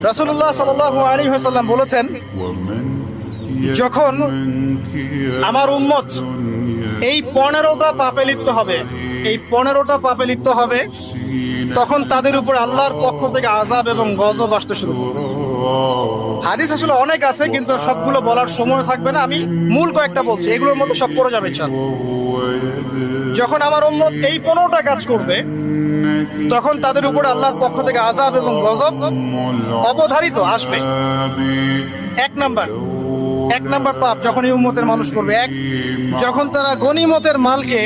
রাসূলুল্লাহ সাল্লাল্লাহু আলাইহি ওয়াসাল্লাম বলেছেন, যখন আমার উম্মত এই 15টা পাপে লিপ্ত হবে, এই 15টা পাপে লিপ্ত হবে, তখন তাদের উপর আল্লাহর পক্ষ থেকে আযাব এবং গজব আসতে শুরু করবে। হাদিস আসলে অনেক আছে, কিন্তু সবগুলো বলার সময় থাকবে না, আমি মূল কয়েকটা বলছি, এগুলোর মধ্যে সব পড়ে যাবে ইনশাআল্লাহ। যখন আমার উম্মত এই 15টা কাজ করবে, তখন তাদের উপর আল্লাহর পক্ষ থেকে আযাব এবং গজব অবধারিত আসবে। এক নাম্বার পাপ যখন এই উম্মতের মানুষ করবে, যখন তারা গনিমতের মালকে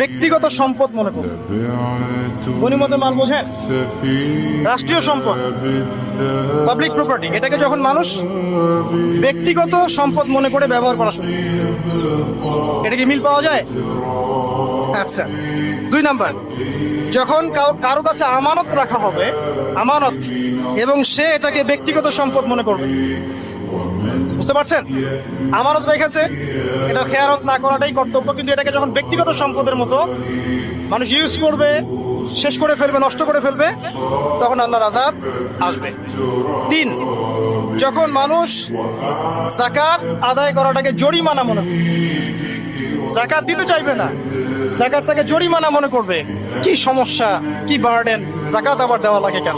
ব্যক্তিগত সম্পদ মনে করবে। গনিমতের মাল বোঝেন? রাষ্ট্রীয় সম্পদ, পাবলিক প্রপার্টি, এটাকে যখন মানুষ ব্যক্তিগত সম্পদ মনে করে ব্যবহার করা শুরু, এটা কি মিল পাওয়া যায়? আচ্ছা। 2 নাম্বার, যখন কারো কাছে আমানত রাখা হবে, আমানত, এবং সে এটাকে ব্যক্তিগত সম্পদ মনে করবে। বুঝতে পারছেন? আমানত রেখেছে, এটা খেয়ানত না করাটাই কর্তব্য, কিন্তু এটাকে যখন ব্যক্তিগত সম্পদের মতো মানুষ ইউজ করবে, শেষ করে ফেলবে, নষ্ট করে ফেলবে, তখন আল্লাহর আযাব আসবে। 3, যখন মানুষ যাকাত আদায় করাটাকে জরিমানা মনে করবে, যাকাত দিতে চাইবে না, যাকাতটাকে জরিমানা মনে করবে। কি সমস্যা, কি বার্ডেন, যাকাত আবার দেওয়া লাগে কেন?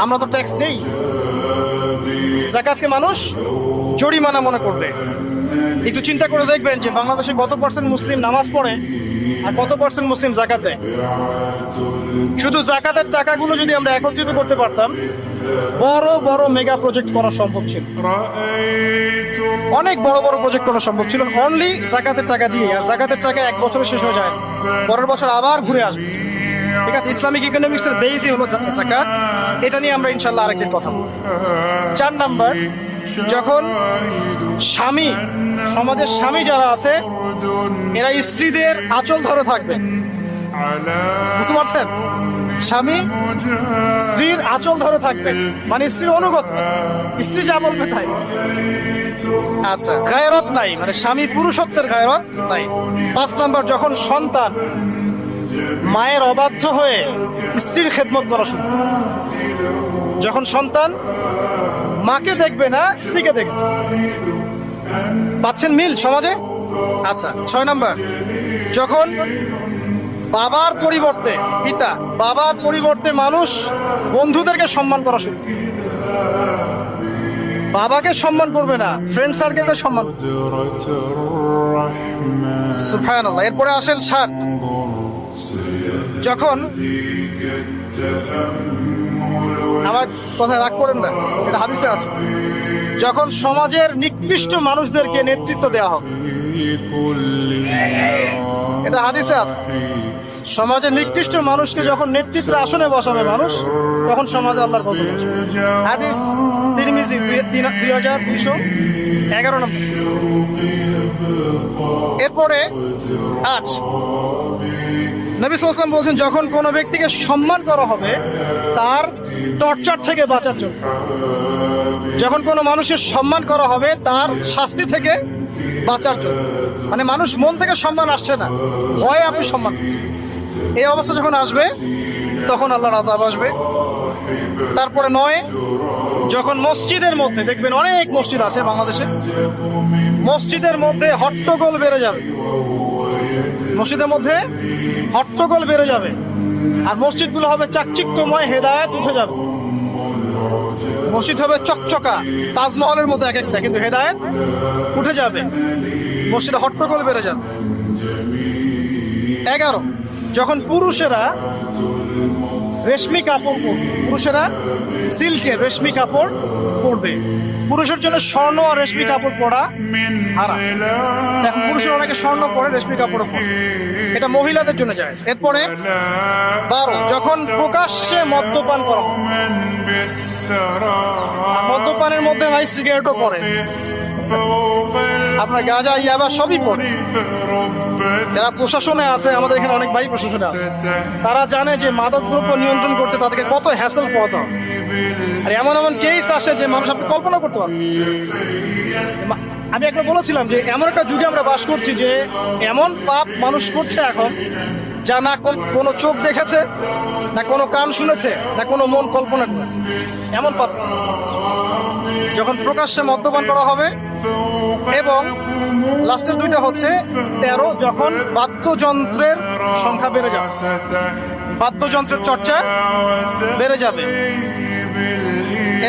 আমরা তো ট্যাক্স দেই। যাকাতকে মানুষ জরিমানা মনে করবে। একটু চিন্তা করে দেখবেন যে বাংলাদেশে কত % মুসলিম নামাজ পড়ে আর কত % মুসলিম যাকাত দেয়। শুধু যাকাতের টাকাগুলো যদি আমরা একত্রিত করতে পারতাম, বড় বড় মেগা প্রজেক্ট করা সম্ভব ছিল, অনেক বড় বড় প্রজেক্ট করা সম্ভব ছিল, অনলি যাকাতের টাকা দিয়ে। আর যাকাতের টাকা 1 বছরে শেষ হয়ে যায়, পরের বছর আবার ঘুরে আসবে। ঠিক আছে, ইসলামিক ইকোনমিক্সের বেসই হলো যাকাত। এটা নিয়ে আমরা ইনশাআল্লাহ আরেকদিন কথা বলবো। 4 নাম্বার, যখন স্বামী, সমাজের স্বামী যারা আছে, এরা স্ত্রীদের আঁচল ধরে থাকবে। বুঝতে পারছেন? স্বামী স্ত্রীর আঁচল ধরে থাকবে, মানে স্ত্রীর অনুগত, স্ত্রী যা বলবে তাই। আচ্ছা, গায়রত নাই, মানে স্বামী পুরুষত্বের গায়রত নাই। 5 নাম্বার, যখন সন্তান মায়ের অবাধ্য হয়ে স্ত্রীর খেদমত করা শুরু, যখন সন্তান মাকে দেখবে না, স্ত্রীকে দেখবে। পাচ্ছেন মিল সমাজে? আচ্ছা। 6 নাম্বার, যখন বাবার পরিবর্তে, পিতা বাবার পরিবর্তে মানুষ বন্ধুদেরকে সম্মান করা শুরু, বাবাকে সম্মান করবে না, ফ্রেন্ড সার্কেলকে সম্মান। সুবহানাল্লাহ। এরপরে আসেন 7, যখন, আমার কথা রাগ করেন না, এটা হাদিসে আছে, যখন সমাজের নিকৃষ্ট মানুষদেরকে নেতৃত্ব দেওয়া হবে। এটা হাদিসে আছে, সমাজের নিকৃষ্ট মানুষকে যখন নেতৃত্বের আসনে বসাবে মানুষ, তখন সমাজে আল্লাহর গজব আসবে। হাদিস তিরমিজি 2211 নম্বর। এরপরে 8, নবী সাল্লাল্লাহু আলাইহি ওয়াসাল্লাম বলছেন, যখন কোনো ব্যক্তিকে সম্মান করা হবে তার টর্চার থেকে বাঁচার জন্য, যখন কোনো মানুষের সম্মান করা হবে তার শাস্তি থেকে বাঁচার জন্য, মানে মানুষ মন থেকে সম্মান আসছে না, ভয়ে আপনি সম্মান করছেন, এই অবস্থা যখন আসবে তখন আল্লাহর আযাব আসবে। তারপরে 9, যখন মসজিদের মধ্যে, দেখবেন অনেক মসজিদ আছে বাংলাদেশে, মসজিদের মধ্যে হট্টগোল বেড়ে যাবে, মসজিদের মধ্যে হট্টগোল বেড়ে যাবে, আর মসজিদগুলো হবে চাকচিক্যময়, হেদায়েত উঠে যাবে। মসজিদ হবে চকচকা, তাজমহলের মতো এক একটা, কিন্তু হেদায়েত উঠে যাবে, মসজিদে হট্টগোল বেড়ে যাবে। 11, যখন পুরুষেরা রেশমি কাপড় পরবে, পুরুষেরা সিল্কের রেশমি কাপড় পরবে। পুরুষের জন্য স্বর্ণ আর রেশমি কাপড় পরা হারাম। এখন পুরুষের অনেকে স্বর্ণ পরে, রেশমি কাপড় পরে, এটা মহিলাদের জন্য জায়েজ। এরপরে 12, যখন প্রকাশ্যে মদ্যপান করা হবে, মদ্যপানের মধ্যে ভাই সিগারেটও পড়ে, আপনার গাঁজা, ইয়াবা সবই পড়ে। যারা প্রশাসনে আছে, আমাদের এখানে অনেক ভাই প্রশাসনে আছে, তারা জানে যে মাদকদ্রব্য নিয়ন্ত্রণ করতে তাদেরকে কত হ্যাসেল পোহাতে হবে। আর এমন এমন কেস আসে যে মানুষ আপনি কল্পনা করতে পারবেন। আমি একবার বলেছিলাম যে এমন একটা যুগে আমরা বাস করছি যে এমন পাপ মানুষ করছে এখন যা না কোনো চোখ দেখেছে, না কোনো কান শুনেছে, না কোনো মন কল্পনা করেছে, এমন পাপ করেছে। যখন প্রকাশ্যে মদ্যপান করা হবে, এবং লাস্টের দুইটা হচ্ছে 13, যখন বাদ্যযন্ত্রের সংখ্যা বেড়ে যাবে, বাদ্যযন্ত্রের চর্চা বেড়ে যাবে,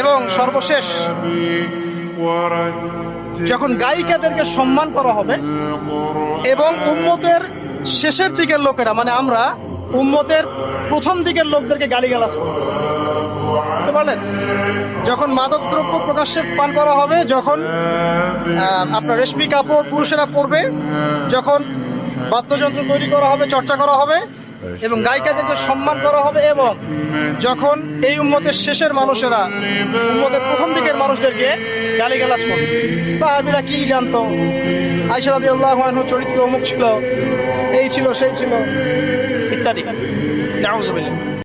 এবং সর্বশেষ যখন গায়িকাদেরকে সম্মান করা হবে, এবং উম্মতের শেষের দিকের লোকেরা, মানে আমরা উম্মতের প্রথম দিকের লোকদেরকে গালিগালাজ করব। বুঝতে পারলেন? যখন মাদকদ্রব্য প্রকাশ্যে পান করা হবে, যখন আপনার রেশমি কাপড় পুরুষেরা পরবে, যখন বাদ্যযন্ত্র তৈরি করা হবে, চর্চা করা হবে, এবং গায়িকাদেরকে সম্মান করা হবে, এবং যখন এই উম্মতের শেষের মানুষেরা উম্মতের প্রথম দিকের মানুষদেরকে গালিগালাজ করবে। সাহাবীরা কি জানতো? আয়েশা রাদিয়াল্লাহু আনহা চরিত্র অমুক ছিল, এই ছিল, সেই ছিল, ইত্যাদি। নাউযুবিল্লাহ।